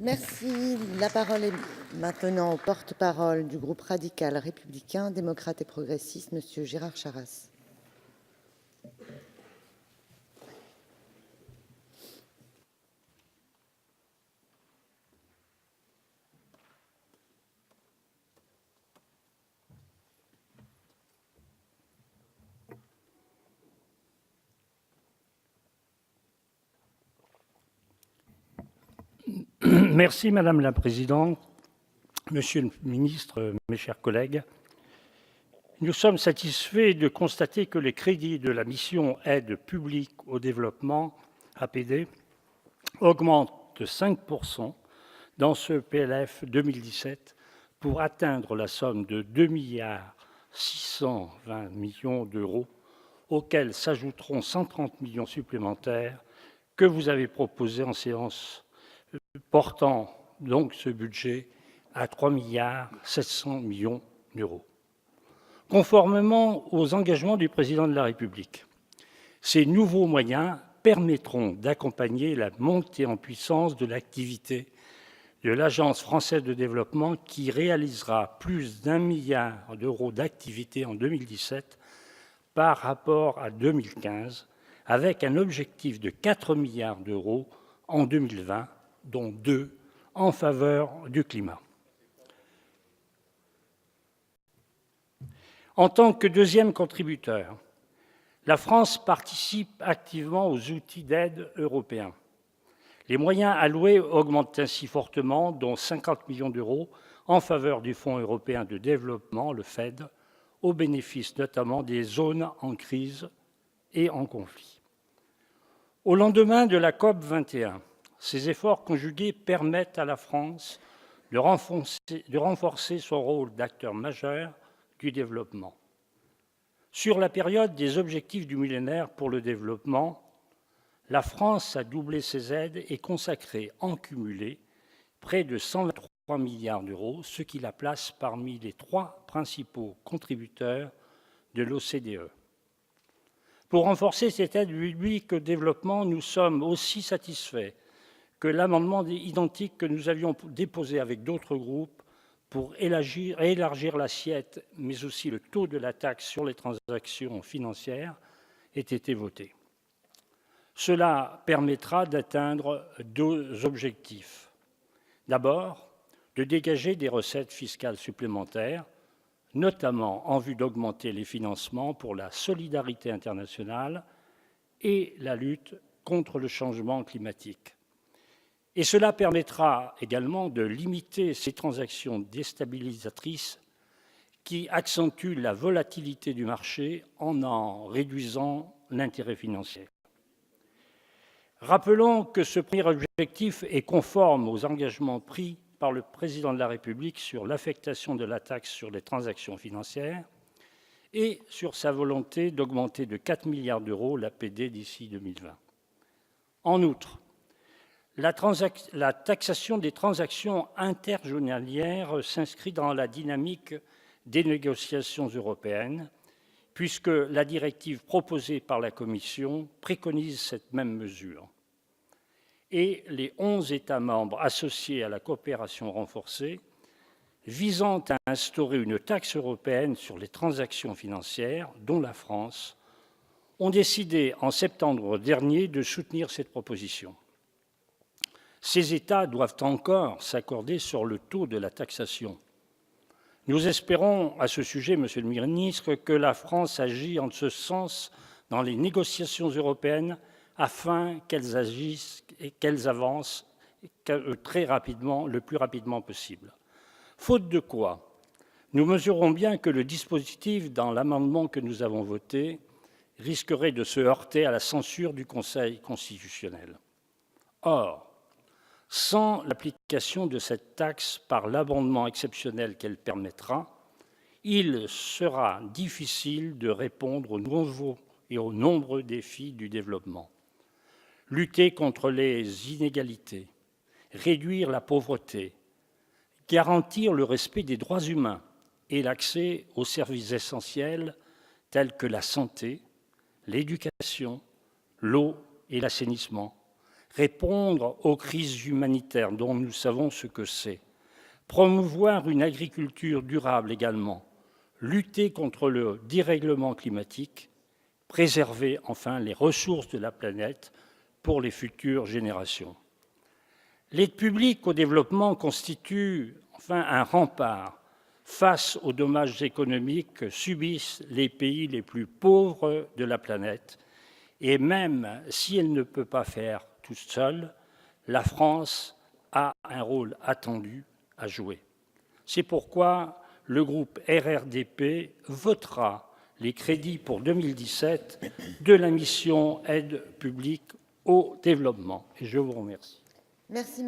Merci. La parole est maintenant au porte-parole du groupe radical républicain, démocrate et progressiste, Monsieur Gérard Charras. Merci Madame la Présidente, Monsieur le Ministre, mes chers collègues. Nous sommes satisfaits de constater que les crédits de la mission Aide publique au développement, APD, augmentent de 5% dans ce PLF 2017 pour atteindre la somme de 2,620 milliards d'euros, auxquels s'ajouteront 130 millions supplémentaires que vous avez proposés en séance, portant donc ce budget à 3,7 milliards d'euros. Conformément aux engagements du Président de la République, ces nouveaux moyens permettront d'accompagner la montée en puissance de l'activité de l'Agence française de développement qui réalisera plus d'1 milliard d'euros d'activité en 2017 par rapport à 2015, avec un objectif de 4 milliards d'euros en 2020, dont 2 en faveur du climat. En tant que deuxième contributeur, la France participe activement aux outils d'aide européens. Les moyens alloués augmentent ainsi fortement, dont 50 millions d'euros en faveur du Fonds européen de développement, le FED, au bénéfice notamment des zones en crise et en conflit. Au lendemain de la COP 21, ces efforts conjugués permettent à la France de renforcer son rôle d'acteur majeur du développement. Sur la période des objectifs du millénaire pour le développement, la France a doublé ses aides et consacré en cumulé près de 123 milliards d'euros, ce qui la place parmi les 3 principaux contributeurs de l'OCDE. Pour renforcer cette aide publique au développement, nous sommes aussi satisfaits que l'amendement identique que nous avions déposé avec d'autres groupes pour élargir l'assiette, mais aussi le taux de la taxe sur les transactions financières, ait été voté. Cela permettra d'atteindre 2 objectifs. D'abord, de dégager des recettes fiscales supplémentaires, notamment en vue d'augmenter les financements pour la solidarité internationale et la lutte contre le changement climatique. Et cela permettra également de limiter ces transactions déstabilisatrices qui accentuent la volatilité du marché en réduisant l'intérêt financier. Rappelons que ce premier objectif est conforme aux engagements pris par le Président de la République sur l'affectation de la taxe sur les transactions financières et sur sa volonté d'augmenter de 4 milliards d'euros l'APD d'ici 2020. En outre, la taxation des transactions interjournalières s'inscrit dans la dynamique des négociations européennes, puisque la directive proposée par la Commission préconise cette même mesure. Et les 11 États membres associés à la coopération renforcée, visant à instaurer une taxe européenne sur les transactions financières, dont la France, ont décidé en septembre dernier de soutenir cette proposition. Ces États doivent encore s'accorder sur le taux de la taxation. Nous espérons à ce sujet, Monsieur le Ministre, que la France agit en ce sens dans les négociations européennes afin qu'elles avancent très rapidement, le plus rapidement possible. Faute de quoi, nous mesurons bien que le dispositif dans l'amendement que nous avons voté risquerait de se heurter à la censure du Conseil constitutionnel. Or, sans l'application de cette taxe par l'abondement exceptionnel qu'elle permettra, il sera difficile de répondre aux nouveaux et aux nombreux défis du développement. Lutter contre les inégalités, réduire la pauvreté, garantir le respect des droits humains et l'accès aux services essentiels tels que la santé, l'éducation, l'eau et l'assainissement, répondre aux crises humanitaires dont nous savons ce que c'est, promouvoir une agriculture durable également, lutter contre le dérèglement climatique, préserver enfin les ressources de la planète pour les futures générations. L'aide publique au développement constitue enfin un rempart face aux dommages économiques que subissent les pays les plus pauvres de la planète. Et même si elle ne peut pas faire toute seule, la France a un rôle attendu à jouer. C'est pourquoi le groupe RRDP votera les crédits pour 2017 de la mission Aide publique au développement. Et je vous remercie. Merci.